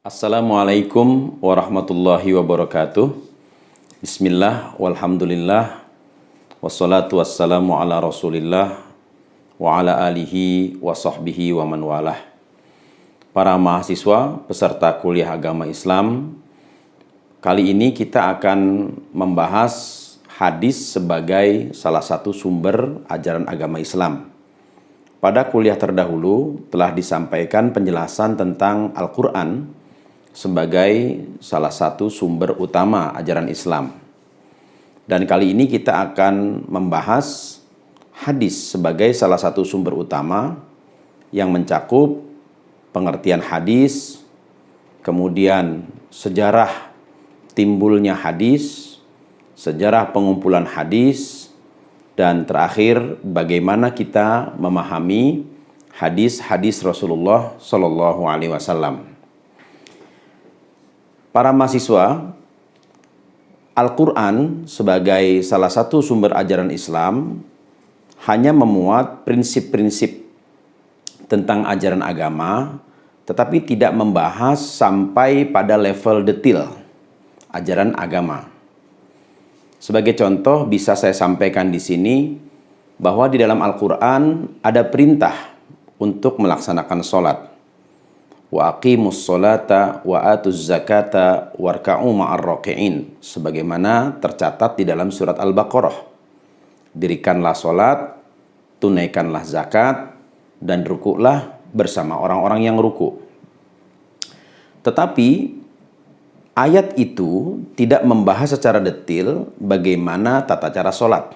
Assalamualaikum warahmatullahi wabarakatuh. Bismillah, walhamdulillah, wassalatu wassalamu ala rasulillah, wa ala alihi wa sahbihi wa man walah. Para mahasiswa peserta kuliah agama Islam, kali ini kita akan membahas hadis sebagai salah satu sumber ajaran agama Islam. Pada kuliah terdahulu telah disampaikan penjelasan tentang Al-Quran sebagai salah satu sumber utama ajaran Islam. Dan kali ini kita akan membahas hadis sebagai salah satu sumber utama yang mencakup pengertian hadis, kemudian sejarah timbulnya hadis, sejarah pengumpulan hadis, dan terakhir bagaimana kita memahami hadis-hadis Rasulullah Shallallahu Alaihi Wasallam. Para mahasiswa, Al-Quran sebagai salah satu sumber ajaran Islam hanya memuat prinsip-prinsip tentang ajaran agama, tetapi tidak membahas sampai pada level detail ajaran agama. Sebagai contoh bisa saya sampaikan di sini bahwa di dalam Al-Quran ada perintah untuk melaksanakan sholat. Wa aqimus sholata wa atuz zakata warka'u ma'ar raki'in, sebagaimana tercatat di dalam surat Al-Baqarah. Dirikanlah sholat, tunaikanlah zakat, dan rukuklah bersama orang-orang yang ruku. Tetapi ayat itu tidak membahas secara detail bagaimana tata cara sholat.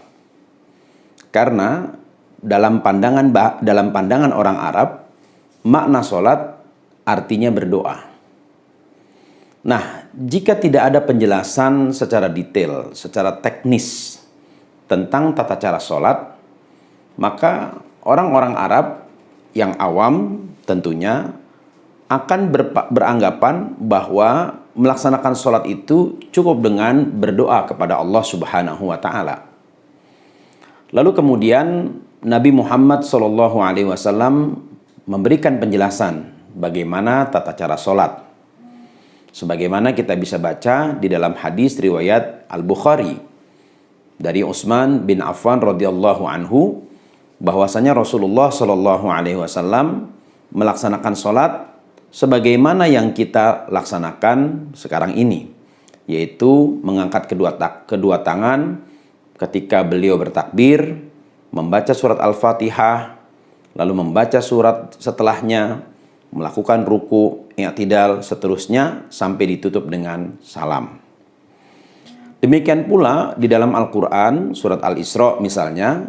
Karena dalam pandangan orang Arab, makna sholat artinya berdoa. Nah, jika tidak ada penjelasan secara detail, secara teknis tentang tata cara sholat, maka orang-orang Arab yang awam tentunya akan beranggapan bahwa melaksanakan sholat itu cukup dengan berdoa kepada Allah Subhanahu wa Ta'ala. Lalu kemudian Nabi Muhammad SAW memberikan penjelasan bagaimana tata cara sholat. Sebagaimana kita bisa baca di dalam hadis riwayat Al-Bukhari dari Utsman bin Affan radhiyallahu anhu, bahwasanya Rasulullah SAW melaksanakan sholat sebagaimana yang kita laksanakan sekarang ini, yaitu mengangkat kedua tangan ketika beliau bertakbir, membaca surat Al-Fatihah, lalu membaca surat setelahnya, melakukan ruku, i'tidal, seterusnya sampai ditutup dengan salam. Demikian pula di dalam Al-Quran, surat Al-Isra misalnya,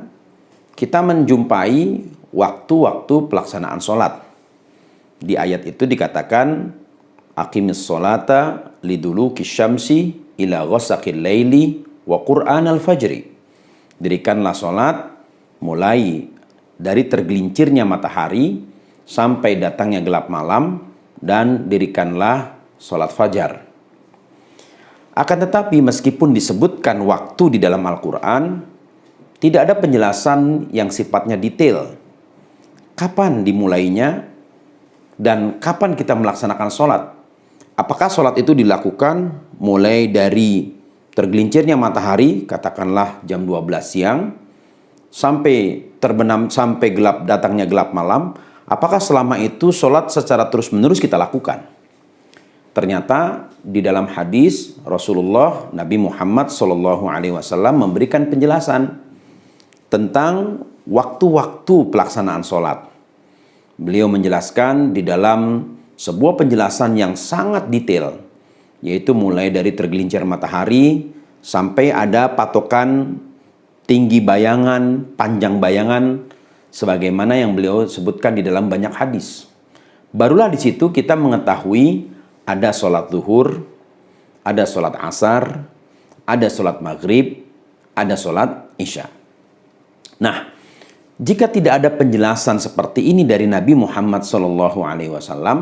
kita menjumpai waktu-waktu pelaksanaan sholat. Di ayat itu dikatakan, aqimis sholata liduluki syamsi ila ghasaqil laili wa qur'an al-fajri. Dirikanlah sholat mulai dari tergelincirnya matahari sampai datangnya gelap malam, dan dirikanlah sholat fajar. Akan tetapi meskipun disebutkan waktu di dalam Al-Quran, tidak ada penjelasan yang sifatnya detail. Kapan dimulainya dan kapan kita melaksanakan sholat? Apakah sholat itu dilakukan mulai dari tergelincirnya matahari, katakanlah jam 12 siang, sampai terbenam, sampai datangnya gelap malam? Apakah selama itu sholat secara terus-menerus kita lakukan? Ternyata di dalam hadis Rasulullah Nabi Muhammad SAW memberikan penjelasan tentang waktu-waktu pelaksanaan sholat. Beliau menjelaskan di dalam sebuah penjelasan yang sangat detail, yaitu mulai dari tergelincir matahari sampai ada patokan tinggi bayangan, panjang bayangan, sebagaimana yang beliau sebutkan di dalam banyak hadis. Barulah di situ kita mengetahui ada sholat zuhur, ada sholat asar, ada sholat maghrib, ada sholat isya. Nah, jika tidak ada penjelasan seperti ini dari Nabi Muhammad SAW,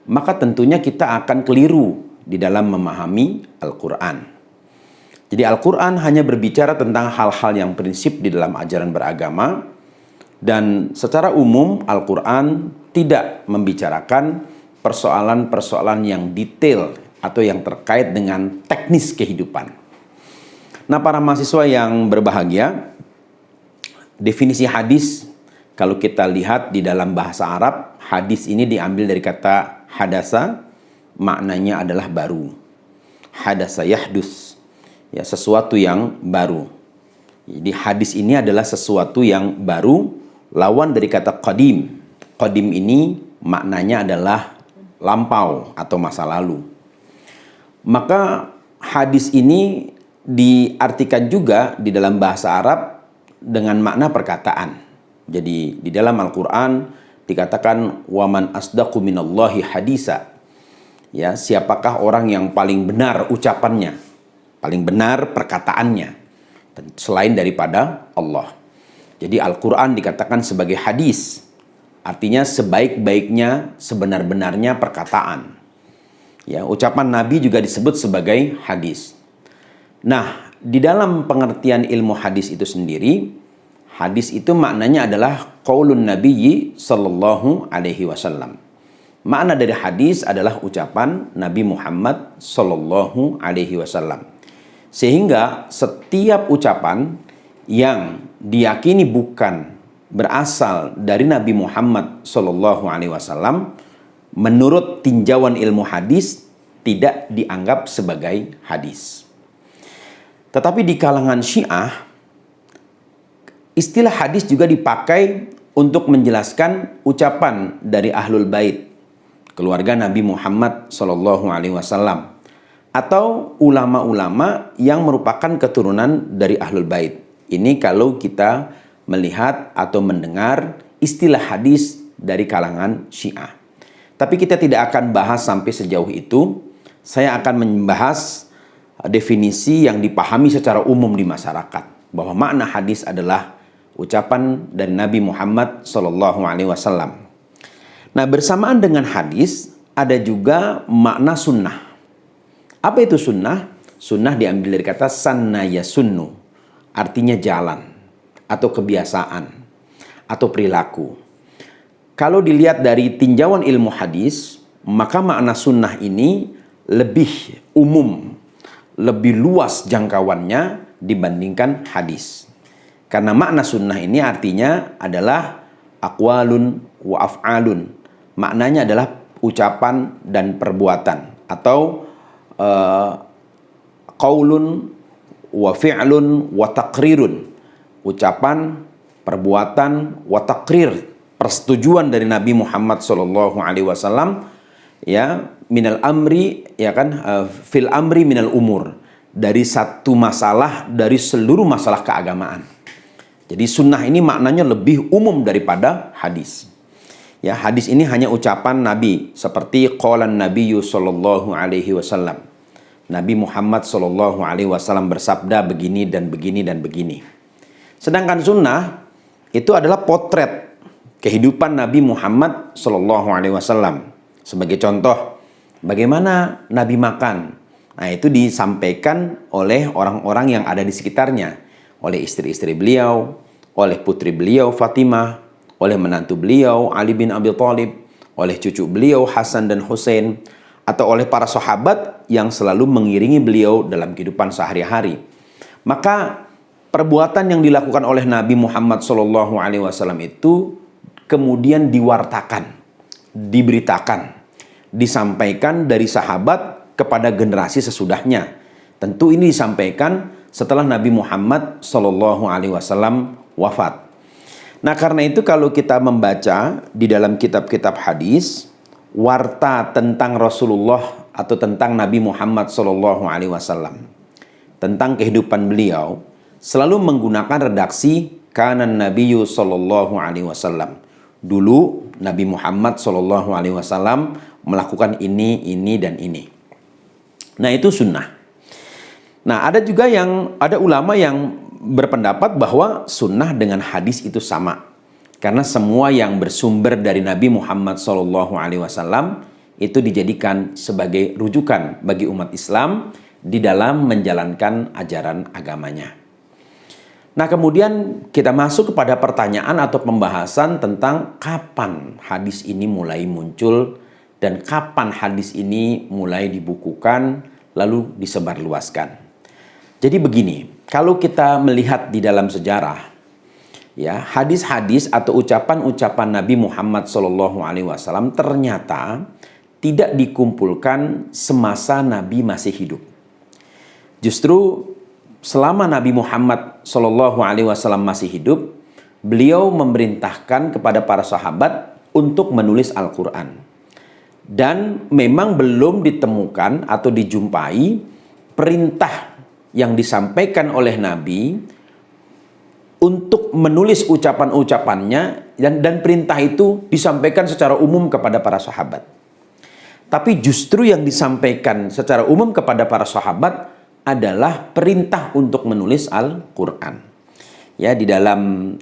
maka tentunya kita akan keliru di dalam memahami Al-Quran. Jadi Al-Quran hanya berbicara tentang hal-hal yang prinsip di dalam ajaran beragama, dan secara umum Al-Quran tidak membicarakan persoalan-persoalan yang detail atau yang terkait dengan teknis kehidupan. Nah, para mahasiswa yang berbahagia, definisi hadis, kalau kita lihat di dalam bahasa Arab, hadis ini diambil dari kata hadasa, maknanya adalah baru. Hadasa yahdus, ya, sesuatu yang baru. Jadi hadis ini adalah sesuatu yang baru, lawan dari kata qadim. Qadim ini maknanya adalah lampau atau masa lalu. Maka hadis ini diartikan juga di dalam bahasa Arab dengan makna perkataan. Jadi di dalam Al-Quran dikatakan waman asdaqu minallahi hadisa. Ya, siapakah orang yang paling benar ucapannya, paling benar perkataannya selain daripada Allah. Jadi Al-Quran dikatakan sebagai hadis, artinya sebaik-baiknya, sebenar-benarnya perkataan. Ya, ucapan Nabi juga disebut sebagai hadis. Nah, di dalam pengertian ilmu hadis itu sendiri, hadis itu maknanya adalah qaulun nabiyyi sallallahu alaihi wasallam. Makna dari hadis adalah ucapan Nabi Muhammad sallallahu alaihi wasallam. Sehingga setiap ucapan yang diyakini bukan berasal dari Nabi Muhammad sallallahu alaihi wasallam, menurut tinjauan ilmu hadis tidak dianggap sebagai hadis. Tetapi di kalangan Syiah, istilah hadis juga dipakai untuk menjelaskan ucapan dari Ahlul Bait, keluarga Nabi Muhammad SAW, atau ulama-ulama yang merupakan keturunan dari Ahlul Bait. Ini kalau kita melihat atau mendengar istilah hadis dari kalangan Syiah. Tapi kita tidak akan bahas sampai sejauh itu. Saya akan membahas definisi yang dipahami secara umum di masyarakat, bahwa makna hadis adalah ucapan dari Nabi Muhammad SAW. Nah, bersamaan dengan hadis ada juga makna sunnah. Apa itu sunnah? Sunnah diambil dari kata sanna yasunnu, artinya jalan atau kebiasaan atau perilaku. Kalau dilihat dari tinjauan ilmu hadis, maka makna sunnah ini lebih umum, lebih luas jangkauannya dibandingkan hadis. Karena makna sunnah ini artinya adalah aqwalun wa af'alun. Maknanya adalah ucapan dan perbuatan, atau qaulun wa fi'lun wa taqrirun. Ucapan, perbuatan, wa taqrir, persetujuan dari Nabi Muhammad SAW, ya, minal amri, ya kan, fil amri minal umur, dari satu masalah dari seluruh masalah keagamaan. Jadi sunnah ini maknanya lebih umum daripada hadis. Ya, hadis ini hanya ucapan Nabi, seperti qalan Nabiyyu sallallahu alaihi wasallam. Nabi Muhammad sallallahu alaihi wasallam bersabda begini dan begini dan begini. Sedangkan sunnah itu adalah potret kehidupan Nabi Muhammad sallallahu alaihi wasallam. Sebagai contoh, bagaimana Nabi makan. Nah, itu disampaikan oleh orang-orang yang ada di sekitarnya, oleh istri-istri beliau, oleh putri beliau Fatimah, oleh menantu beliau Ali bin Abi Thalib, oleh cucu beliau Hasan dan Husain, atau oleh para sahabat yang selalu mengiringi beliau dalam kehidupan sehari-hari. Maka perbuatan yang dilakukan oleh Nabi Muhammad SAW itu kemudian diwartakan, diberitakan, disampaikan dari sahabat kepada generasi sesudahnya. Tentu ini disampaikan setelah Nabi Muhammad SAW wafat. Nah, karena itu kalau kita membaca di dalam kitab-kitab hadis, warta tentang Rasulullah atau tentang Nabi Muhammad SAW, tentang kehidupan beliau, selalu menggunakan redaksi kanan Nabiyyu SAW. Dulu Nabi Muhammad SAW melakukan ini, dan ini. Nah, itu sunnah. Nah, ada ulama yang berpendapat bahwa sunnah dengan hadis itu sama. Karena semua yang bersumber dari Nabi Muhammad SAW itu dijadikan sebagai rujukan bagi umat Islam di dalam menjalankan ajaran agamanya. Nah, kemudian kita masuk kepada pertanyaan atau pembahasan tentang kapan hadis ini mulai muncul dan kapan hadis ini mulai dibukukan lalu disebarluaskan. Jadi begini, kalau kita melihat di dalam sejarah, ya, hadis-hadis atau ucapan-ucapan Nabi Muhammad SAW ternyata tidak dikumpulkan semasa Nabi masih hidup. Justru selama Nabi Muhammad SAW masih hidup, beliau memerintahkan kepada para sahabat untuk menulis Al-Quran. Dan memang belum ditemukan atau dijumpai perintah yang disampaikan oleh Nabi untuk menulis ucapan-ucapannya, dan perintah itu disampaikan secara umum kepada para sahabat. Tapi justru yang disampaikan secara umum kepada para sahabat adalah perintah untuk menulis Al-Quran. Ya, di dalam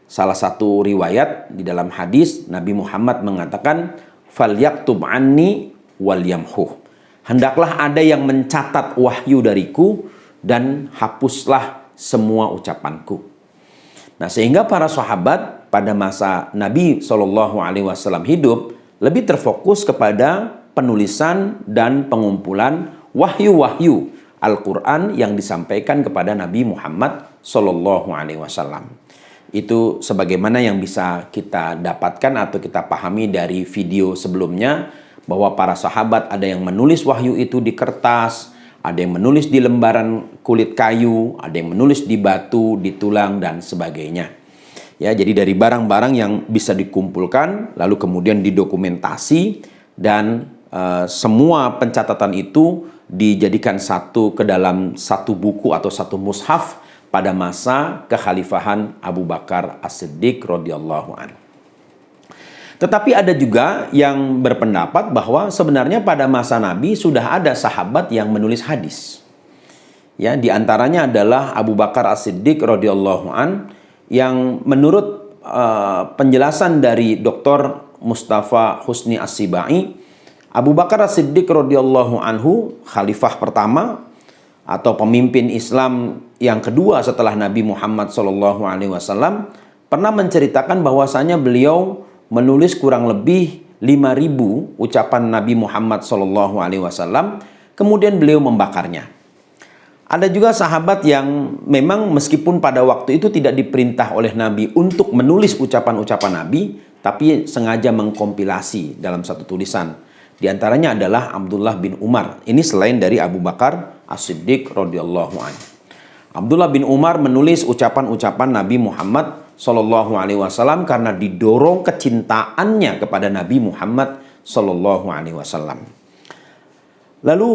salah satu riwayat, di dalam hadis, Nabi Muhammad mengatakan, "Falyaktub anni wal yamhuh." Hendaklah ada yang mencatat wahyu dariku dan hapuslah semua ucapanku. Nah, sehingga para sahabat pada masa Nabi SAW hidup lebih terfokus kepada penulisan dan pengumpulan wahyu-wahyu Al-Quran yang disampaikan kepada Nabi Muhammad SAW. Itu sebagaimana yang bisa kita dapatkan atau kita pahami dari video sebelumnya, bahwa para sahabat ada yang menulis wahyu itu di kertas, ada yang menulis di lembaran kulit kayu, ada yang menulis di batu, di tulang, dan sebagainya. Ya, jadi dari barang-barang yang bisa dikumpulkan, lalu kemudian didokumentasi, dan semua pencatatan itu dijadikan satu ke dalam satu buku atau satu mushaf pada masa kekhalifahan Abu Bakar As-Siddiq radhiyallahu anhu. Tetapi ada juga yang berpendapat bahwa sebenarnya pada masa Nabi sudah ada sahabat yang menulis hadis. Ya, di antaranya adalah Abu Bakar As-Siddiq radhiyallahu anhu, yang menurut penjelasan dari Dr. Mustafa Husni As-Sibai, Abu Bakar As-Siddiq radhiyallahu anhu, khalifah pertama atau pemimpin Islam yang kedua setelah Nabi Muhammad SAW, pernah menceritakan bahwasanya beliau menulis kurang lebih 5.000 ucapan Nabi Muhammad SAW, kemudian beliau membakarnya. Ada juga sahabat yang memang meskipun pada waktu itu tidak diperintah oleh Nabi untuk menulis ucapan-ucapan Nabi, tapi sengaja mengkompilasi dalam satu tulisan. Di antaranya adalah Abdullah bin Umar. Ini selain dari Abu Bakar As-Siddiq radhiyallahu anhu. Abdullah bin Umar menulis ucapan-ucapan Nabi Muhammad SAW karena didorong kecintaannya kepada Nabi Muhammad SAW. Lalu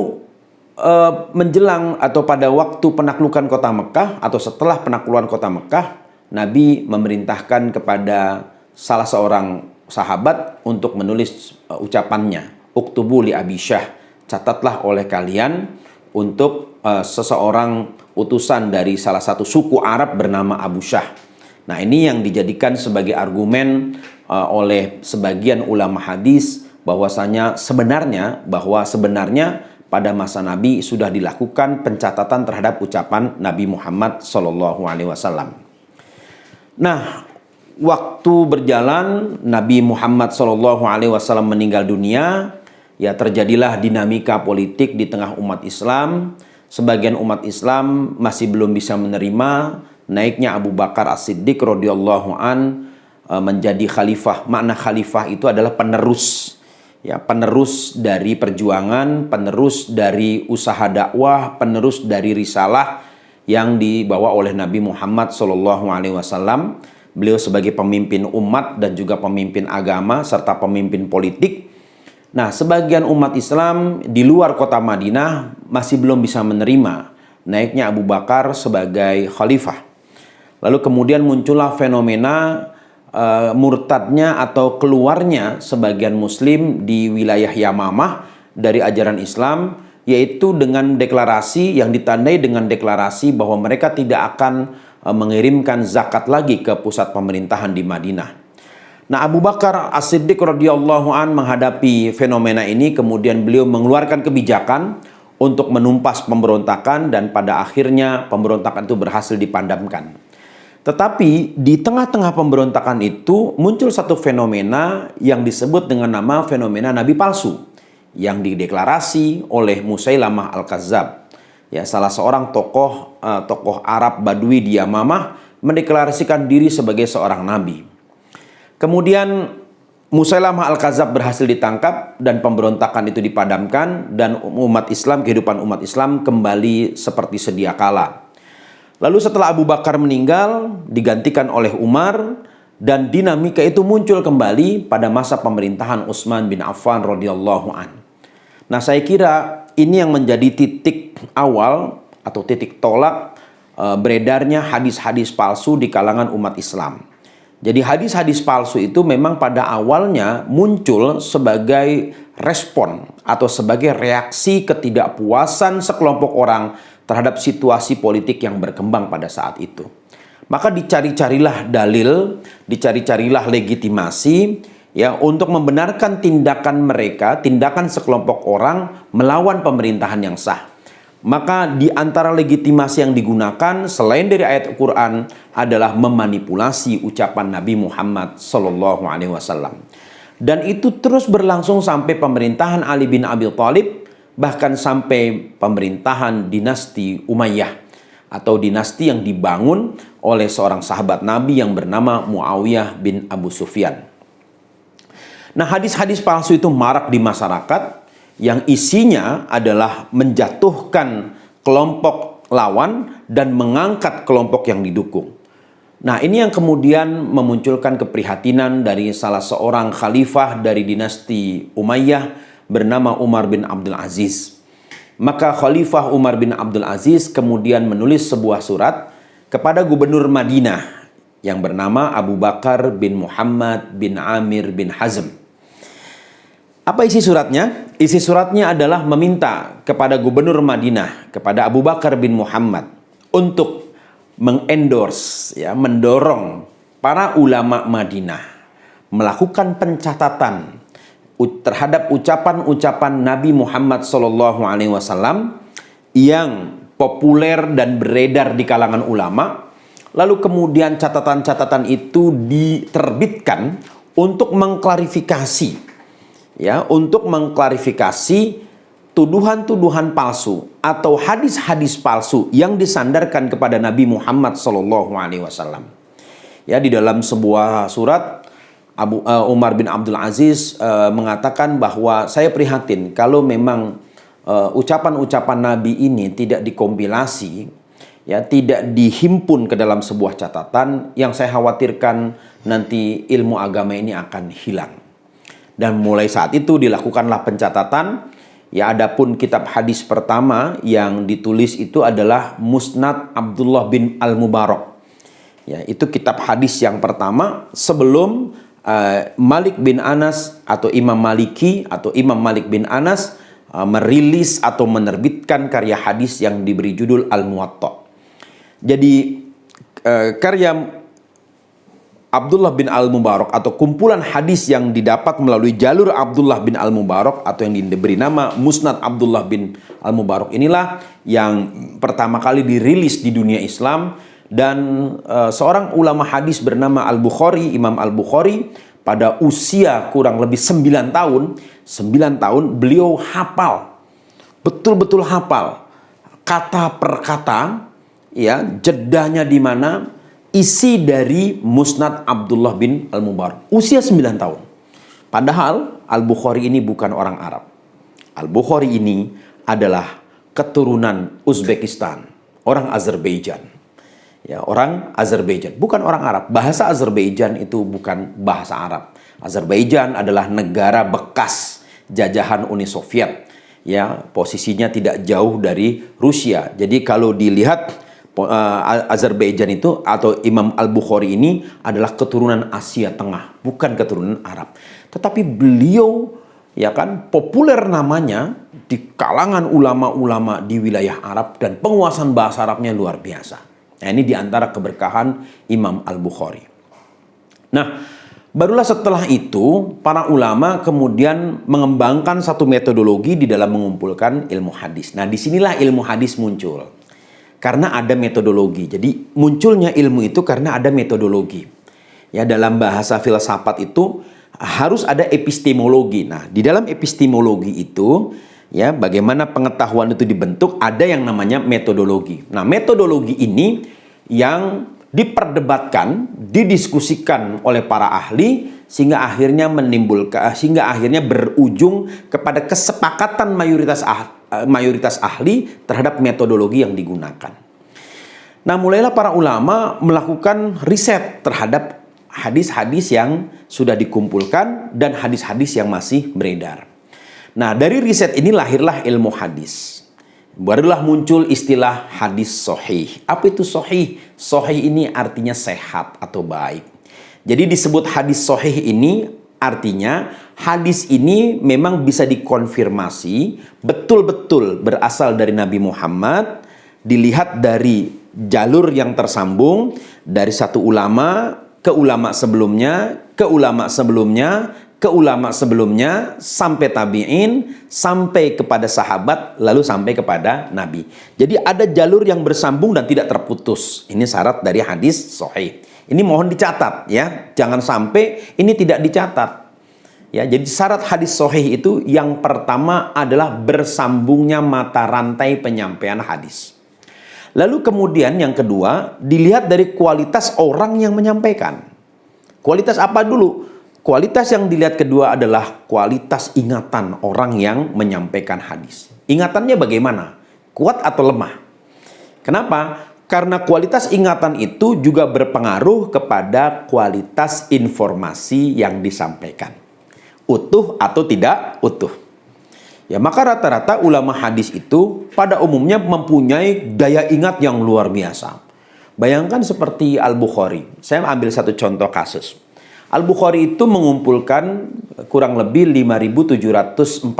menjelang atau pada waktu penaklukan kota Mekah atau setelah penaklukan kota Mekah, Nabi memerintahkan kepada salah seorang sahabat untuk menulis ucapannya. Uktubu li Abi Syah, catatlah oleh kalian untuk seseorang utusan dari salah satu suku Arab bernama Abu Syah. Nah, ini yang dijadikan sebagai argumen oleh sebagian ulama hadis bahwasanya sebenarnya pada masa Nabi sudah dilakukan pencatatan terhadap ucapan Nabi Muhammad SAW. Nah, waktu berjalan, Nabi Muhammad SAW meninggal dunia. Ya, terjadilah dinamika politik di tengah umat Islam. Sebagian umat Islam masih belum bisa menerima naiknya Abu Bakar As-Siddiq radhiyallahu an menjadi khalifah. Makna khalifah itu adalah penerus. Ya, penerus dari perjuangan, penerus dari usaha dakwah, penerus dari risalah yang dibawa oleh Nabi Muhammad SAW. Beliau sebagai pemimpin umat dan juga pemimpin agama serta pemimpin politik. Nah, sebagian umat Islam di luar kota Madinah masih belum bisa menerima naiknya Abu Bakar sebagai khalifah. Lalu kemudian muncullah fenomena murtadnya atau keluarnya sebagian muslim di wilayah Yamamah dari ajaran Islam, yaitu dengan deklarasi yang ditandai dengan deklarasi bahwa mereka tidak akan mengirimkan zakat lagi ke pusat pemerintahan di Madinah. Nah, Abu Bakar As-Siddiq radhiyallahu an menghadapi fenomena ini, kemudian beliau mengeluarkan kebijakan untuk menumpas pemberontakan dan pada akhirnya pemberontakan itu berhasil dipadamkan. Tetapi di tengah-tengah pemberontakan itu muncul satu fenomena yang disebut dengan nama fenomena nabi palsu yang dideklarasi oleh Musailamah Al-Kazzab. Ya, salah seorang tokoh Arab Badui di Yamamah mendeklarasikan diri sebagai seorang nabi. Kemudian Musailamah Al-Kazzab berhasil ditangkap dan pemberontakan itu dipadamkan dan kehidupan umat Islam kembali seperti sedia kala. Lalu setelah Abu Bakar meninggal, digantikan oleh Umar, dan dinamika itu muncul kembali pada masa pemerintahan Utsman bin Affan radhiyallahu an. Nah, saya kira ini yang menjadi titik awal atau titik tolak beredarnya hadis-hadis palsu di kalangan umat Islam. Jadi hadis-hadis palsu itu memang pada awalnya muncul sebagai respon atau sebagai reaksi ketidakpuasan sekelompok orang terhadap situasi politik yang berkembang pada saat itu. Maka dicari-carilah dalil, dicari-carilah legitimasi ya untuk membenarkan tindakan mereka, tindakan sekelompok orang melawan pemerintahan yang sah. Maka di antara legitimasi yang digunakan selain dari ayat Al-Quran adalah memanipulasi ucapan Nabi Muhammad SAW. Dan itu terus berlangsung sampai pemerintahan Ali bin Abi Thalib, bahkan sampai pemerintahan dinasti Umayyah atau dinasti yang dibangun oleh seorang sahabat Nabi yang bernama Muawiyah bin Abu Sufyan. Nah, hadis-hadis palsu itu marak di masyarakat yang isinya adalah menjatuhkan kelompok lawan dan mengangkat kelompok yang didukung. Nah, ini yang kemudian memunculkan keprihatinan dari salah seorang khalifah dari dinasti Umayyah bernama Umar bin Abdul Aziz. Maka Khalifah Umar bin Abdul Aziz kemudian menulis sebuah surat kepada gubernur Madinah yang bernama Abu Bakar bin Muhammad bin Amir bin Hazm. Apa isi suratnya? Isi suratnya adalah meminta kepada gubernur Madinah, kepada Abu Bakar bin Muhammad untuk mengendorse, ya, mendorong para ulama Madinah melakukan pencatatan terhadap ucapan-ucapan Nabi Muhammad SAW yang populer dan beredar di kalangan ulama. Lalu kemudian catatan-catatan itu diterbitkan untuk mengklarifikasi, ya, untuk mengklarifikasi tuduhan-tuduhan palsu atau hadis-hadis palsu yang disandarkan kepada Nabi Muhammad SAW. Ya, di dalam sebuah surat Umar bin Abdul Aziz mengatakan bahwa saya prihatin kalau memang ucapan-ucapan Nabi ini tidak dikompilasi, ya, tidak dihimpun ke dalam sebuah catatan. Yang saya khawatirkan nanti ilmu agama ini akan hilang. Dan mulai saat itu dilakukanlah pencatatan. Ya, adapun kitab hadis pertama yang ditulis itu adalah Musnad Abdullah bin Al-Mubarak. Ya, itu kitab hadis yang pertama sebelum Malik bin Anas atau Imam Maliki atau Imam Malik bin Anas merilis atau menerbitkan karya hadis yang diberi judul Al-Muwatta. Jadi karya Abdullah bin Al-Mubarak atau kumpulan hadis yang didapat melalui jalur Abdullah bin Al-Mubarak atau yang diberi nama Musnad Abdullah bin Al-Mubarak inilah yang pertama kali dirilis di dunia Islam. Dan seorang ulama hadis bernama Al-Bukhari, Imam Al-Bukhari, pada usia kurang lebih 9 tahun beliau hafal, betul-betul hafal kata per kata, ya, jedanya di mana, isi dari Musnad Abdullah bin Al-Mubarak. Usia 9 tahun. Padahal Al-Bukhari ini bukan orang Arab. Al-Bukhari ini adalah keturunan Uzbekistan, orang Azerbaijan. Ya, orang Azerbaijan, bukan orang Arab. Bahasa Azerbaijan itu bukan bahasa Arab. Azerbaijan adalah negara bekas jajahan Uni Soviet. Ya, posisinya tidak jauh dari Rusia. Jadi kalau dilihat Azerbaijan itu atau Imam Al-Bukhari ini adalah keturunan Asia Tengah, bukan keturunan Arab. Tetapi beliau, ya kan, populer namanya di kalangan ulama-ulama di wilayah Arab dan penguasaan bahasa Arabnya luar biasa. Nah, ini diantara keberkahan Imam Al-Bukhari. Nah, barulah setelah itu para ulama kemudian mengembangkan satu metodologi di dalam mengumpulkan ilmu hadis. Nah, disinilah ilmu hadis muncul. Karena ada metodologi. Jadi munculnya ilmu itu karena ada metodologi. Ya, dalam bahasa filsafat itu harus ada epistemologi. Nah, di dalam epistemologi itu, ya, bagaimana pengetahuan itu dibentuk, ada yang namanya metodologi. Nah, metodologi ini yang diperdebatkan, didiskusikan oleh para ahli sehingga akhirnya berujung kepada kesepakatan mayoritas ahli terhadap metodologi yang digunakan. Nah, mulailah para ulama melakukan riset terhadap hadis-hadis yang sudah dikumpulkan dan hadis-hadis yang masih beredar. Nah, dari riset ini lahirlah ilmu hadis. Barulah muncul istilah hadis sahih. Apa itu sahih? Sahih ini artinya sehat atau baik. Jadi disebut hadis sahih ini artinya hadis ini memang bisa dikonfirmasi betul-betul berasal dari Nabi Muhammad, dilihat dari jalur yang tersambung dari satu ulama ke ulama sebelumnya, ke ulama sebelumnya, ke ulama sebelumnya, sampai tabi'in, sampai kepada sahabat, lalu sampai kepada Nabi. Jadi ada jalur yang bersambung dan tidak terputus. Ini syarat dari hadis sahih. Ini mohon dicatat ya, jangan sampai ini tidak dicatat. Ya, jadi syarat hadis sahih itu yang pertama adalah bersambungnya mata rantai penyampaian hadis. Lalu kemudian yang kedua, dilihat dari kualitas orang yang menyampaikan. Kualitas apa dulu? Kualitas yang dilihat kedua adalah kualitas ingatan orang yang menyampaikan hadis. Ingatannya bagaimana? Kuat atau lemah? Kenapa? Karena kualitas ingatan itu juga berpengaruh kepada kualitas informasi yang disampaikan. Utuh atau tidak utuh. Ya, maka rata-rata ulama hadis itu pada umumnya mempunyai daya ingat yang luar biasa. Bayangkan seperti Al-Bukhari. Saya ambil satu contoh kasus. Al-Bukhari itu mengumpulkan kurang lebih 5.746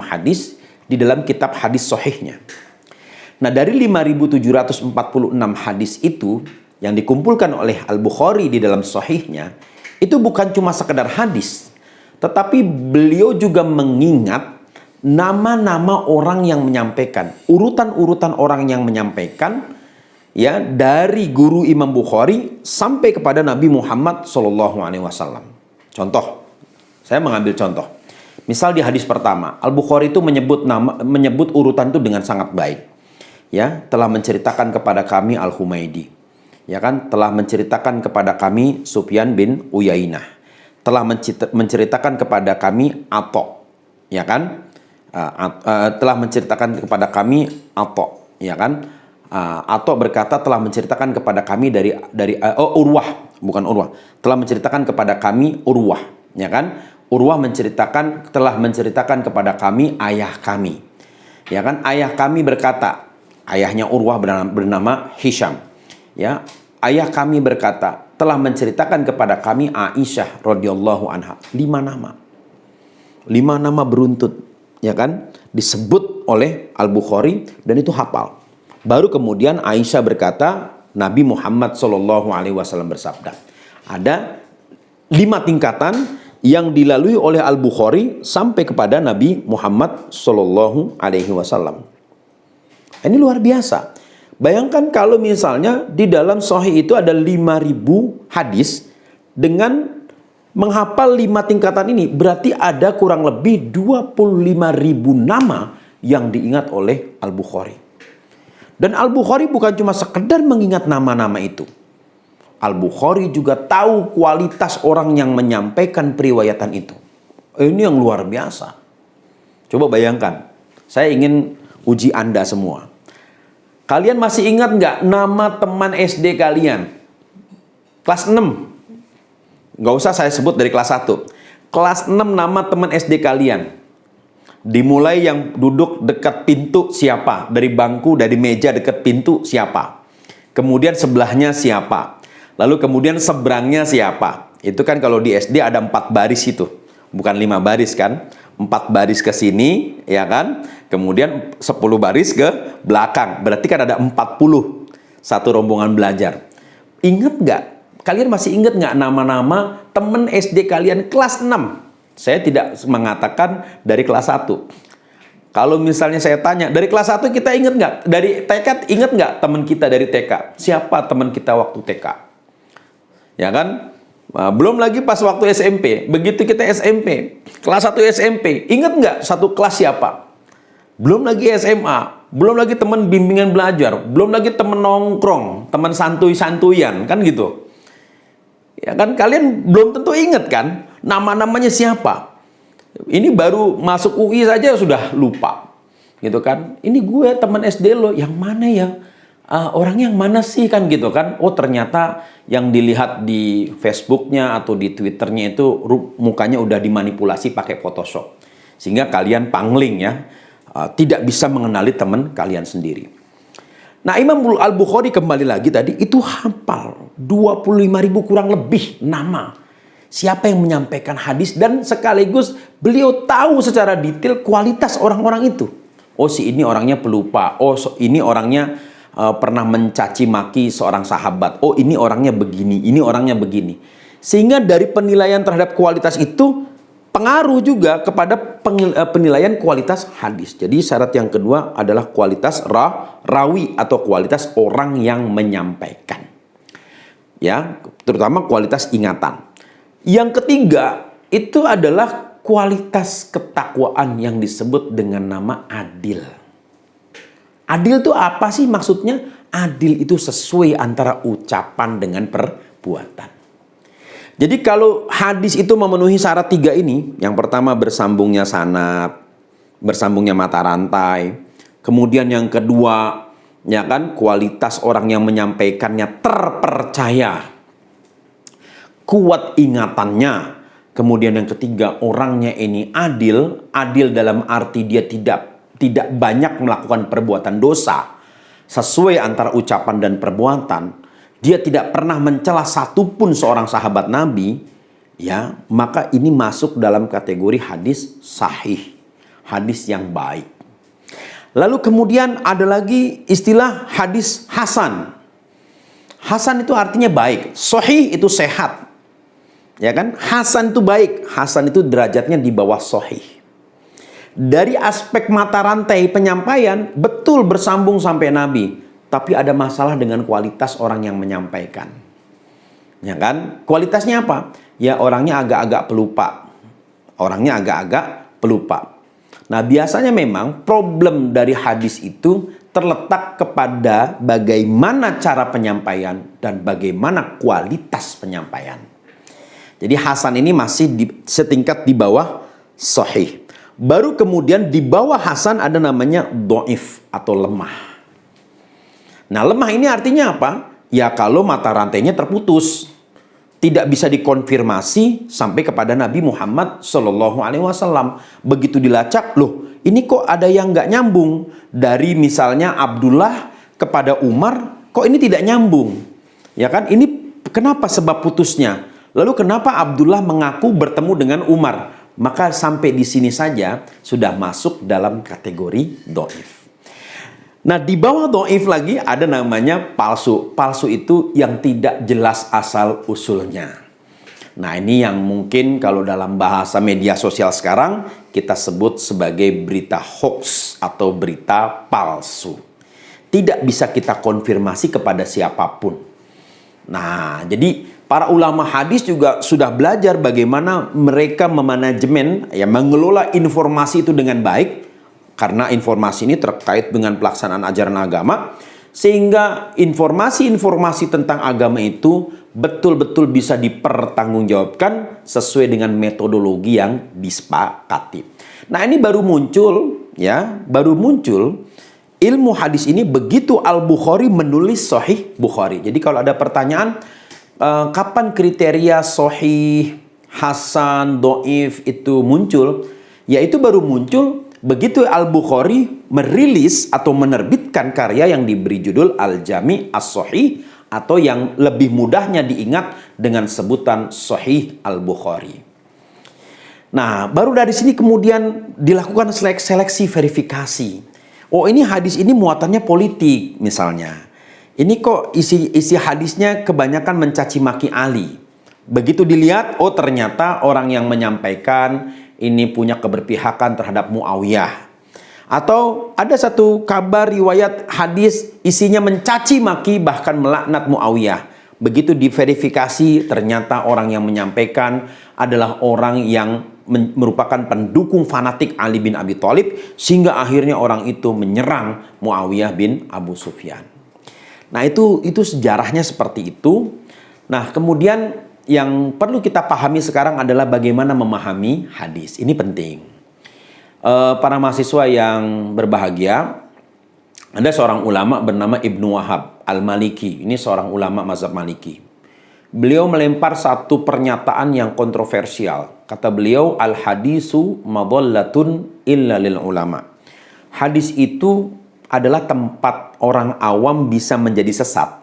hadis di dalam kitab hadis sahihnya. Nah, dari 5.746 hadis itu yang dikumpulkan oleh Al-Bukhari di dalam sahihnya, itu bukan cuma sekedar hadis, tetapi beliau juga mengingat nama-nama orang yang menyampaikan, urutan-urutan orang yang menyampaikan, ya, dari guru Imam Bukhari sampai kepada Nabi Muhammad SAW. Contoh, saya mengambil contoh. Misal di hadis pertama, Al-Bukhari itu menyebut urutan itu dengan sangat baik. Ya, telah menceritakan kepada kami Al-Humaidi. Ya kan, telah menceritakan kepada kami Sufyan bin Uyainah. Telah menceritakan kepada kami Atha. Ya kan? Telah menceritakan kepada kami Atha. Ya kan? Atha berkata telah menceritakan kepada kami dari Urwah, bukan Urwah. Telah menceritakan kepada kami Urwah, ya kan? Urwah telah menceritakan kepada kami ayah kami. Ya kan? Ayah kami berkata, ayahnya Urwah bernama Hisham. Ya, ayah kami berkata telah menceritakan kepada kami Aisyah radhiyallahu anha. 5 nama. 5 nama beruntut, ya kan? Disebut oleh Al-Bukhari dan itu hafal. Baru kemudian Aisyah berkata, Nabi Muhammad SAW bersabda. Ada 5 tingkatan yang dilalui oleh Al-Bukhari sampai kepada Nabi Muhammad SAW. Ini luar biasa. Bayangkan kalau misalnya di dalam Sahih itu ada 5.000 hadis dengan menghafal 5 tingkatan ini, berarti ada kurang lebih 25.000 nama yang diingat oleh Al-Bukhari. Dan Al-Bukhari bukan cuma sekedar mengingat nama-nama itu. Al-Bukhari juga tahu kualitas orang yang menyampaikan periwayatan itu. Ini yang luar biasa. Coba bayangkan, saya ingin uji Anda semua. Kalian masih ingat nggak nama teman SD kalian? Kelas 6. Nggak usah saya sebut dari kelas 1. Kelas 6 nama teman SD kalian. Dimulai yang duduk dekat pintu siapa? Dari bangku, dari meja dekat pintu siapa? Kemudian sebelahnya siapa? Lalu kemudian seberangnya siapa? Itu kan kalau di SD ada 4 baris itu. Bukan 5 baris kan? 4 baris ke sini, ya kan? Kemudian 10 baris ke belakang. Berarti kan ada 40. Satu rombongan belajar. Ingat nggak? Kalian masih ingat nggak nama-nama teman SD kalian kelas 6? Saya tidak mengatakan dari kelas 1. Kalau misalnya saya tanya, dari kelas 1 kita ingat nggak? Dari TK ingat nggak teman kita dari TK? Siapa teman kita waktu TK? Ya kan? Nah, belum lagi pas waktu SMP. Begitu kita SMP, kelas 1 SMP, ingat nggak satu kelas siapa? Belum lagi SMA, belum lagi teman bimbingan belajar, belum lagi teman nongkrong, teman santuy-santuyan, kan gitu. Ya kan, kalian belum tentu ingat kan nama-namanya siapa. Ini baru masuk UI saja sudah lupa, gitu kan. Ini gue teman SD lo, yang mana ya? Orangnya yang mana sih, kan gitu kan. Oh ternyata yang dilihat di Facebooknya atau di Twitternya itu mukanya udah dimanipulasi pakai Photoshop. Sehingga kalian pangling ya, tidak bisa mengenali teman kalian sendiri. Nah, Imam Al-Bukhari kembali lagi tadi, itu hafal 25.000 kurang lebih nama. Siapa yang menyampaikan hadis, dan sekaligus beliau tahu secara detail kualitas orang-orang itu. Oh, si ini orangnya pelupa. Oh, ini orangnya pernah mencaci maki seorang sahabat. Oh, ini orangnya begini, ini orangnya begini. Sehingga dari penilaian terhadap kualitas itu pengaruh juga kepada penilaian kualitas hadis. Jadi syarat yang kedua adalah kualitas rawi atau kualitas orang yang menyampaikan. Ya, terutama kualitas ingatan. Yang ketiga itu adalah kualitas ketakwaan yang disebut dengan nama adil. Adil itu apa sih maksudnya? Adil itu sesuai antara ucapan dengan perbuatan. Jadi kalau hadis itu memenuhi syarat 3 ini, yang pertama bersambungnya sanad, bersambungnya mata rantai, kemudian yang kedua ya kan kualitas orang yang menyampaikannya terpercaya, kuat ingatannya. Kemudian yang ketiga, orangnya ini adil. Adil dalam arti dia tidak banyak melakukan perbuatan dosa, sesuai antara ucapan dan perbuatan. Dia tidak pernah mencela satupun seorang sahabat Nabi, ya, maka ini masuk dalam kategori hadis sahih, hadis yang baik. Lalu kemudian ada lagi istilah hadis hasan. Hasan itu artinya baik, sahih itu sehat. Ya kan? Hasan itu baik, hasan itu derajatnya di bawah sahih. Dari aspek mata rantai penyampaian betul bersambung sampai Nabi, tapi ada masalah dengan kualitas orang yang menyampaikan. Ya kan? Kualitasnya apa? Ya orangnya agak-agak pelupa. Orangnya agak-agak pelupa. Nah, biasanya memang problem dari hadis itu terletak kepada bagaimana cara penyampaian dan bagaimana kualitas penyampaian. Jadi hasan ini masih setingkat di bawah sahih. Baru kemudian di bawah hasan ada namanya dhaif atau lemah. Nah, lemah ini artinya apa? Ya kalau mata rantainya terputus, tidak bisa dikonfirmasi sampai kepada Nabi Muhammad SAW. Begitu dilacak, loh ini kok ada yang nggak nyambung. Dari misalnya Abdullah kepada Umar, kok ini tidak nyambung? Ya kan, ini kenapa sebab putusnya? Lalu kenapa Abdullah mengaku bertemu dengan Umar? Maka sampai di sini saja sudah masuk dalam kategori dhaif. Nah, di bawah dhaif lagi ada namanya palsu. Palsu itu yang tidak jelas asal usulnya. Nah, ini yang mungkin kalau dalam bahasa media sosial sekarang kita sebut sebagai berita hoax atau berita palsu. Tidak bisa kita konfirmasi kepada siapapun. Nah, jadi para ulama hadis juga sudah belajar bagaimana mereka memanajemen, ya, mengelola informasi itu dengan baik. Karena informasi ini terkait dengan pelaksanaan ajaran agama. Sehingga informasi-informasi tentang agama itu betul-betul bisa dipertanggungjawabkan sesuai dengan metodologi yang disepakati. Nah, ini baru muncul, ya, baru muncul ilmu hadis ini begitu Al-Bukhari menulis Sahih Bukhari. Jadi kalau ada pertanyaan, kapan kriteria sahih, hasan, dhaif itu muncul? Yaitu baru muncul begitu Al-Bukhari merilis atau menerbitkan karya yang diberi judul Al-Jami' As-Sahih, atau yang lebih mudahnya diingat dengan sebutan Sahih Al-Bukhari. Nah, baru dari sini kemudian dilakukan seleksi verifikasi. Oh, ini hadis ini muatannya politik misalnya. Ini kok isi hadisnya kebanyakan mencaci maki Ali. Begitu dilihat, oh ternyata orang yang menyampaikan ini punya keberpihakan terhadap Muawiyah. Atau ada satu kabar riwayat hadis isinya mencaci maki bahkan melaknat Muawiyah. Begitu diverifikasi ternyata orang yang menyampaikan adalah orang yang merupakan pendukung fanatik Ali bin Abi Thalib, sehingga akhirnya orang itu menyerang Muawiyah bin Abu Sufyan. Nah, itu sejarahnya seperti itu. Nah, kemudian yang perlu kita pahami sekarang adalah bagaimana memahami hadis. Ini penting. Para mahasiswa yang berbahagia, ada seorang ulama bernama Ibnu Wahab Al-Maliki. Ini seorang ulama mazhab Maliki. Beliau melempar satu pernyataan yang kontroversial. Kata beliau, al-hadisu madallatun illa lil ulama. Hadis itu adalah tempat orang awam bisa menjadi sesat,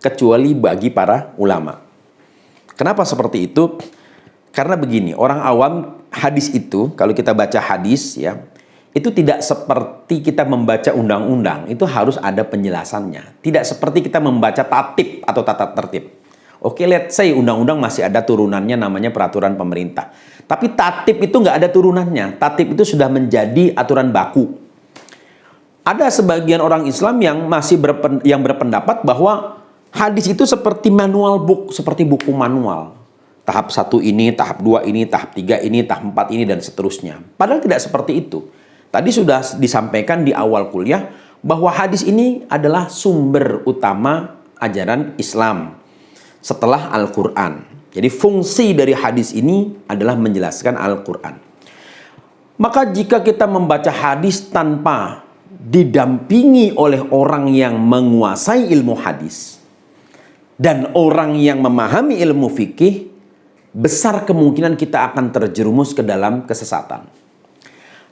kecuali bagi para ulama. Kenapa seperti itu? Karena begini, orang awam, hadis itu, kalau kita baca hadis ya, itu tidak seperti kita membaca undang-undang, itu harus ada penjelasannya. Tidak seperti kita membaca tatib atau tata tertib. Oke, let's say undang-undang masih ada turunannya namanya peraturan pemerintah. Tapi tatib itu nggak ada turunannya. Tatib itu sudah menjadi aturan baku. Ada sebagian orang Islam yang masih berpendapat bahwa hadis itu seperti manual book, seperti buku manual. Tahap 1 ini, tahap 2 ini, tahap 3 ini, tahap 4 ini, dan seterusnya. Padahal tidak seperti itu. Tadi sudah disampaikan di awal kuliah bahwa hadis ini adalah sumber utama ajaran Islam setelah Al-Quran. Jadi fungsi dari hadis ini adalah menjelaskan Al-Quran. Maka jika kita membaca hadis tanpa didampingi oleh orang yang menguasai ilmu hadis dan orang yang memahami ilmu fikih, besar kemungkinan kita akan terjerumus ke dalam kesesatan.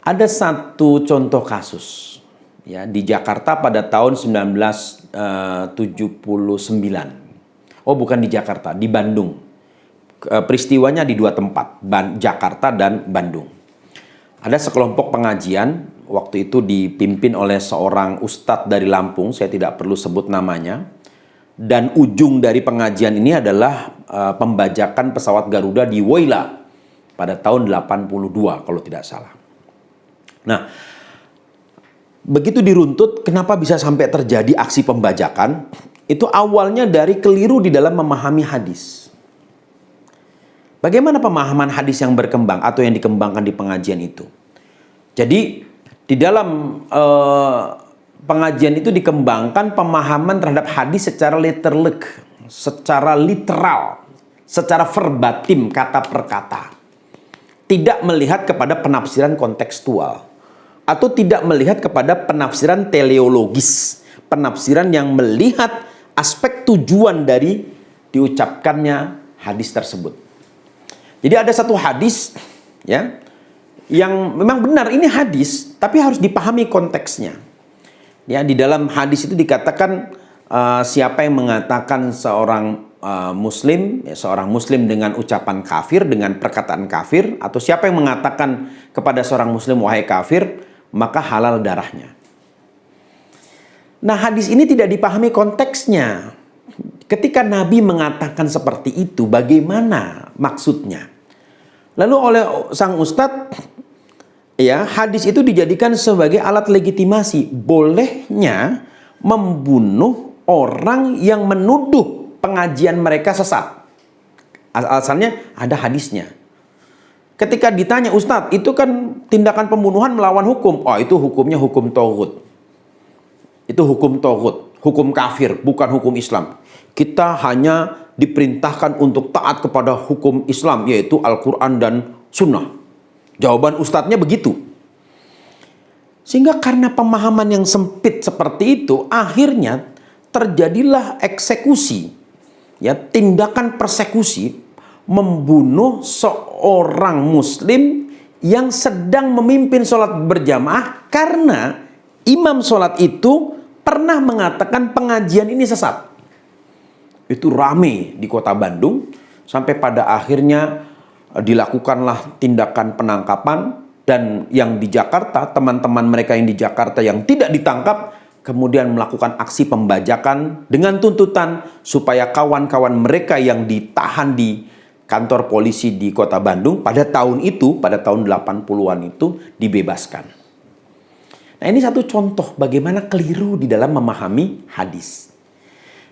Ada satu contoh kasus ya di Jakarta pada tahun 1979. Oh, bukan di Jakarta, di Bandung. Peristiwanya di dua tempat, Jakarta dan Bandung. Ada sekelompok pengajian, waktu itu dipimpin oleh seorang ustadz dari Lampung, saya tidak perlu sebut namanya. Dan ujung dari pengajian ini adalah pembajakan pesawat Garuda di Woyla pada tahun 82 kalau tidak salah. Nah, begitu diruntut, kenapa bisa sampai terjadi aksi pembajakan? Itu awalnya dari keliru di dalam memahami hadis. Bagaimana pemahaman hadis yang berkembang atau yang dikembangkan di pengajian itu? Jadi di dalam pengajian itu dikembangkan pemahaman terhadap hadis secara literally, secara literal, secara verbatim, kata per kata. Tidak melihat kepada penafsiran kontekstual atau tidak melihat kepada penafsiran teleologis, penafsiran yang melihat aspek tujuan dari diucapkannya hadis tersebut. Jadi ada satu hadis ya yang memang benar ini hadis, tapi harus dipahami konteksnya. Ya, di dalam hadis itu dikatakan siapa yang mengatakan seorang muslim, ya, seorang muslim dengan ucapan kafir, dengan perkataan kafir, atau siapa yang mengatakan kepada seorang muslim wahai kafir, maka halal darahnya. Nah, hadis ini tidak dipahami konteksnya. Ketika Nabi mengatakan seperti itu, bagaimana maksudnya? Lalu oleh sang ustadz, ya, hadis itu dijadikan sebagai alat legitimasi bolehnya membunuh orang yang menuduh pengajian mereka sesat. Alasannya ada hadisnya. Ketika ditanya, Ustadz, itu kan tindakan pembunuhan melawan hukum. Oh, itu hukumnya hukum tauhid. Itu hukum tauhid, hukum kafir, bukan hukum Islam. Kita hanya diperintahkan untuk taat kepada hukum Islam, yaitu Al-Quran dan Sunnah. Jawaban ustadznya begitu. Sehingga karena pemahaman yang sempit seperti itu, akhirnya terjadilah eksekusi, ya, tindakan persekusi, membunuh seorang muslim yang sedang memimpin sholat berjamaah karena imam sholat itu pernah mengatakan pengajian ini sesat. Itu rame di kota Bandung sampai pada akhirnya dilakukanlah tindakan penangkapan, dan yang di Jakarta, teman-teman mereka yang di Jakarta yang tidak ditangkap kemudian melakukan aksi pembajakan dengan tuntutan supaya kawan-kawan mereka yang ditahan di kantor polisi di kota Bandung pada tahun itu, pada tahun 80-an itu dibebaskan. Nah, ini satu contoh bagaimana keliru di dalam memahami hadis.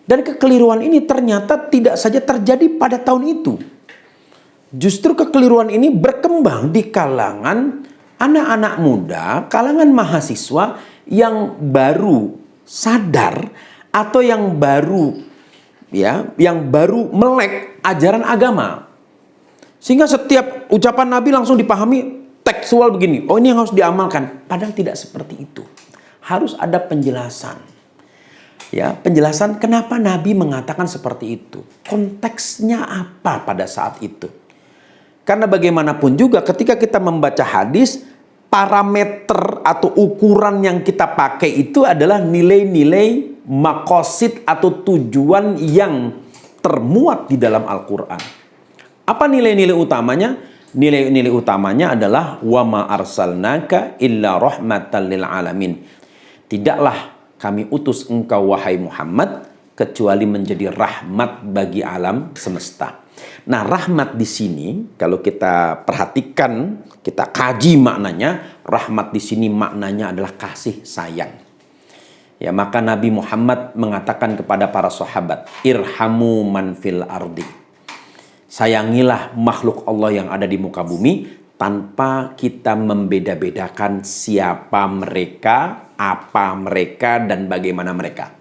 Dan kekeliruan ini ternyata tidak saja terjadi pada tahun itu. Justru kekeliruan ini berkembang di kalangan anak-anak muda, kalangan mahasiswa yang baru sadar atau yang baru melek ajaran agama. Sehingga setiap ucapan Nabi langsung dipahami tekstual begini. Oh, ini yang harus diamalkan. Padahal tidak seperti itu. Harus ada penjelasan. Ya, penjelasan kenapa Nabi mengatakan seperti itu. Konteksnya apa pada saat itu. Karena bagaimanapun juga ketika kita membaca hadis, parameter atau ukuran yang kita pakai itu adalah nilai-nilai maqasid atau tujuan yang termuat di dalam Al-Quran. Apa nilai-nilai utamanya? Nilai-nilai utamanya adalah wa ma arsalnaka illa rahmatan lil alamin. Tidaklah kami utus engkau wahai Muhammad kecuali menjadi rahmat bagi alam semesta. Nah, rahmat di sini kalau kita perhatikan, kita kaji maknanya, rahmat di sini maknanya adalah kasih sayang. Ya, maka Nabi Muhammad mengatakan kepada para sahabat, irhamu man fil ardi. Sayangilah makhluk Allah yang ada di muka bumi tanpa kita membeda-bedakan siapa mereka, apa mereka, dan bagaimana mereka.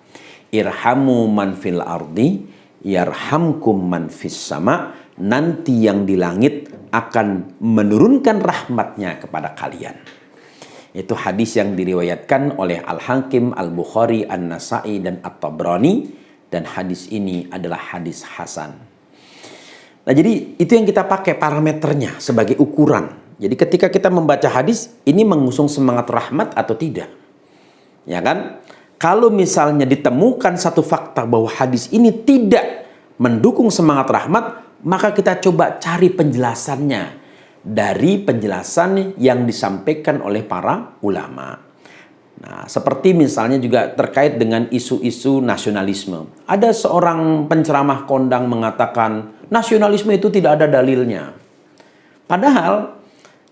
Irhamu man fil ardi, yarhamkum man fis sama. Nanti yang di langit akan menurunkan rahmatnya kepada kalian. Itu hadis yang diriwayatkan oleh Al-Hakim, Al-Bukhari, An-Nasai, dan At-Tabrani. Dan hadis ini adalah hadis hasan. Nah, jadi itu yang kita pakai parameternya sebagai ukuran. Jadi ketika kita membaca hadis, ini mengusung semangat rahmat atau tidak. Ya kan? Kalau misalnya ditemukan satu fakta bahwa hadis ini tidak mendukung semangat rahmat, maka kita coba cari penjelasannya dari penjelasan yang disampaikan oleh para ulama. Nah, seperti misalnya juga terkait dengan isu-isu nasionalisme. Ada seorang penceramah kondang mengatakan nasionalisme itu tidak ada dalilnya. Padahal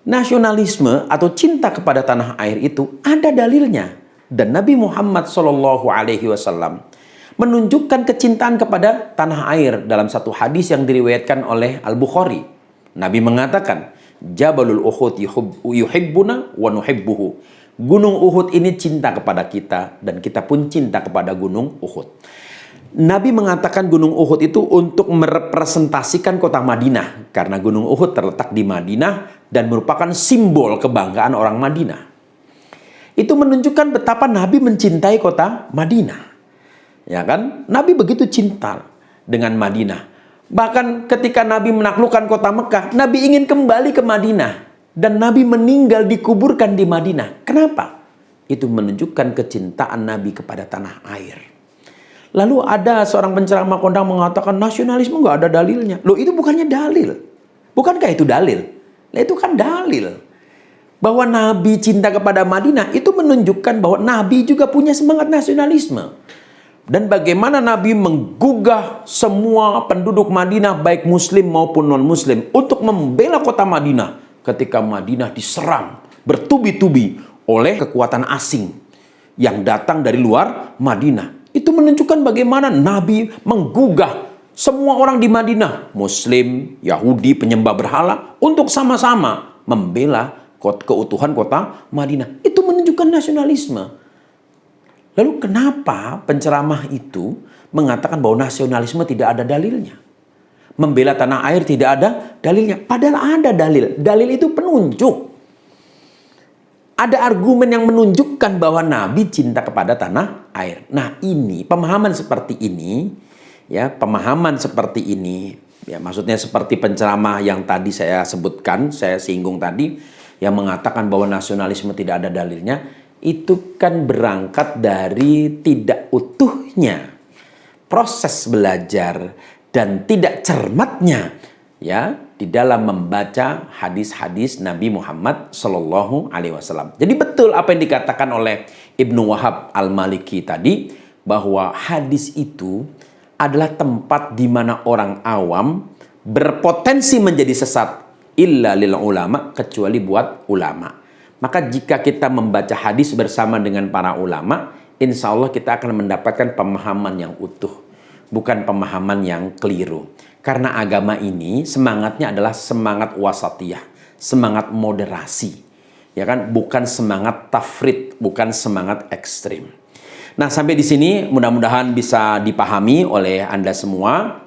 nasionalisme atau cinta kepada tanah air itu ada dalilnya. Dan Nabi Muhammad SAW menunjukkan kecintaan kepada tanah air dalam satu hadis yang diriwayatkan oleh Al-Bukhari. Nabi mengatakan, Jabalul Uhud yuhibbuna wa nuhibbuhu. Gunung Uhud ini cinta kepada kita dan kita pun cinta kepada Gunung Uhud. Nabi mengatakan Gunung Uhud itu untuk merepresentasikan kota Madinah. Karena Gunung Uhud terletak di Madinah dan merupakan simbol kebanggaan orang Madinah. Itu menunjukkan betapa Nabi mencintai kota Madinah. Ya kan? Nabi begitu cinta dengan Madinah. Bahkan ketika Nabi menaklukkan kota Mekah, Nabi ingin kembali ke Madinah. Dan Nabi meninggal dikuburkan di Madinah. Kenapa? Itu menunjukkan kecintaan Nabi kepada tanah air. Lalu ada seorang penceramah kondang mengatakan nasionalisme nggak ada dalilnya. Loh, itu bukannya dalil. Bukankah itu dalil? Nah, itu kan dalil. Bahwa Nabi cinta kepada Madinah itu menunjukkan bahwa Nabi juga punya semangat nasionalisme. Dan bagaimana Nabi menggugah semua penduduk Madinah baik muslim maupun non-muslim untuk membela kota Madinah. Ketika Madinah diserang bertubi-tubi oleh kekuatan asing yang datang dari luar Madinah. Itu menunjukkan bagaimana Nabi menggugah semua orang di Madinah, Muslim, Yahudi, penyembah berhala, untuk sama-sama membela keutuhan kota Madinah. Itu menunjukkan nasionalisme. Lalu kenapa penceramah itu mengatakan bahwa nasionalisme tidak ada dalilnya? Membela tanah air tidak ada dalilnya. Padahal ada dalil. Dalil itu penunjuk. Ada argumen yang menunjukkan bahwa Nabi cinta kepada tanah air. Nah, ini pemahaman seperti ini, ya, pemahaman seperti ini, ya, maksudnya seperti penceramah yang tadi saya sebutkan, saya singgung tadi, yang mengatakan bahwa nasionalisme tidak ada dalilnya, itu kan berangkat dari tidak utuhnya proses belajar dan tidak cermatnya, ya, di dalam membaca hadis-hadis Nabi Muhammad Shallallahu Alaihi Wasallam. Jadi betul apa yang dikatakan oleh Ibnu Wahab Al-Maliki tadi, bahwa hadis itu adalah tempat di mana orang awam berpotensi menjadi sesat illa lil ulama, kecuali buat ulama. Maka jika kita membaca hadis bersama dengan para ulama, insya Allah kita akan mendapatkan pemahaman yang utuh, bukan pemahaman yang keliru. Karena agama ini semangatnya adalah semangat wasatiyah, semangat moderasi, ya kan? Bukan semangat tafrid, bukan semangat ekstrim. Nah, sampai di sini mudah-mudahan bisa dipahami oleh Anda semua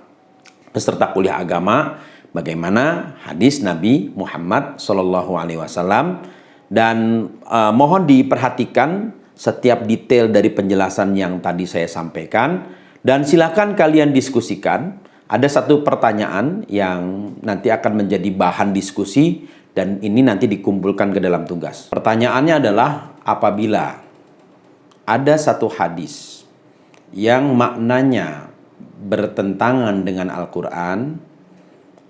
peserta kuliah agama bagaimana hadis Nabi Muhammad SAW, dan mohon diperhatikan setiap detail dari penjelasan yang tadi saya sampaikan, dan silakan kalian diskusikan. Ada satu pertanyaan yang nanti akan menjadi bahan diskusi dan ini nanti dikumpulkan ke dalam tugas. Pertanyaannya adalah, apabila ada satu hadis yang maknanya bertentangan dengan Al-Quran,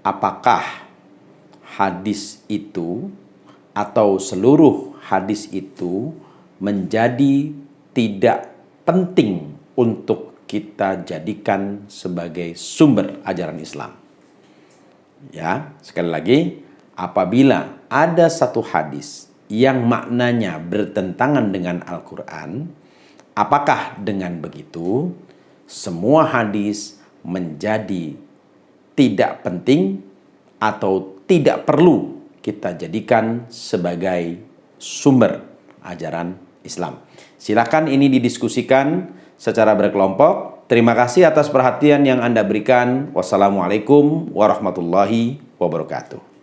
apakah hadis itu atau seluruh hadis itu menjadi tidak penting untuk kita jadikan sebagai sumber ajaran Islam? Ya, sekali lagi, apabila ada satu hadis yang maknanya bertentangan dengan Al-Quran, apakah dengan begitu semua hadis menjadi tidak penting atau tidak perlu kita jadikan sebagai sumber ajaran Islam? Silakan ini didiskusikan secara berkelompok. Terima kasih atas perhatian yang Anda berikan. Wassalamualaikum warahmatullahi wabarakatuh.